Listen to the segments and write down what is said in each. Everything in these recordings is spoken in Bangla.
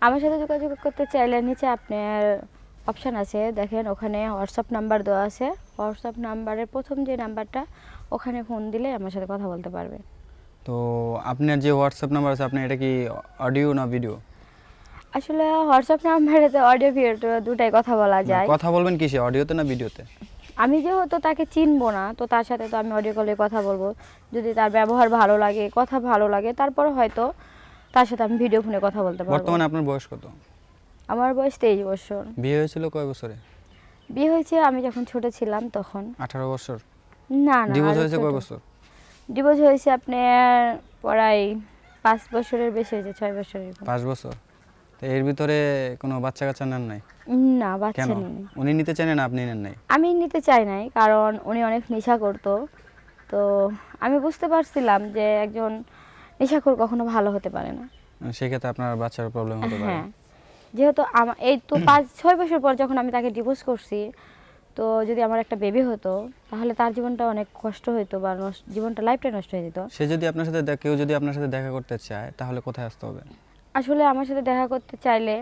আমার সাথে যোগাযোগ করতে চাইলে নিচে আপনার অপশান আছে, দেখেন ওখানে হোয়াটসঅ্যাপ নাম্বার দেওয়া আছে। হোয়াটসঅ্যাপ নাম্বারের প্রথম যে নাম্বারটা, ওখানে ফোন দিলে আমার সাথে কথা বলতে পারবে। তো আপনার যে হোয়াটসঅ্যাপ নাম্বার আছে, আপনার এটা কি অডিও না ভিডিও? আসলে হোয়াটসঅ্যাপ নাম্বারে তো অডিও ভিডিও দুটাই কথা বলা না, যায়। কথা বলবেন কিসে, অডিওতে না ভিডিওতে? আমি যেহেতু তাকে চিনবো না, তো তার সাথে তো আমি অডিও কলে কথা বলবো। যদি তার ব্যবহার ভালো লাগে, কথা ভালো লাগে, তারপর হয়তো তার সাথে আমি ভিডিও ফোনে কথা বলতে পারবো। বর্তমানে আপনার বয়স কত? আমার বয়স 23 বছর। বিয়ে হয়েছিল কয় বছরে? বিয়ে হয়েছে আমি যখন ছোট ছিলাম তখন। 18 বছর? না না, ডিভোর্স আরো হয়েছে ছোট। কয় বছর? ডিভোর্স হয়েছে আপনার প্রায় 5 বছরের বেশি হয়েছে, 6 বছর এরকম। 5 বছর। তো এর ভিতরে কোনো বাচ্চা কাচ্চা নেন নাই? না, বাচ্চা কেন? নেই। উনি নিতে চান না আপনি নেন নাই? আমি নিতে চাই নাই, কারণ উনি অনেক নেশা করতো। তো আমি বুঝতে পারছিলাম যে একজন নেশাখোর কখনো ভালো হতে পারে না। সেক্ষেত্রে আপনার বাচ্চার প্রবলেম হতে পারে। হ্যাঁ, যেহেতু আমার এই তো 5-6 বছর পর যখন আমি তাকে ডিভোর্স করছি, তো যদি আমার একটা বেবি হতো তাহলে তার জীবনটা অনেক কষ্ট হতো, বা জীবনটা লাইফটা নষ্ট হয়ে যেত। সে যদি আপনার সাথে কেউ যদি আপনার সাথে দেখা করতে চায়, তাহলে কোথায় আসতে হবে? আসলে আমার সাথে দেখা করতে চাইলে,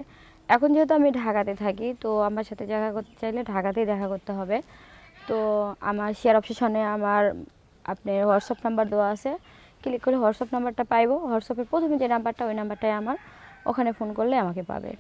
এখন যেহেতু আমি ঢাকাতে থাকি, তো আমার সাথে দেখা করতে চাইলে ঢাকাতেই দেখা করতে হবে। তো আমার শেয়ার অপশনে আমার আপনার হোয়াটসঅ্যাপ নাম্বার দেওয়া আছে। ক্লিক করে হোয়াটসঅ্যাপ নাম্বারটা পাইবো। হোয়াটসঅ্যাপের প্রথমে যে নাম্বারটা, ওই নাম্বারটাই আমার। ওখানে ফোন করলে আমাকে পাবে।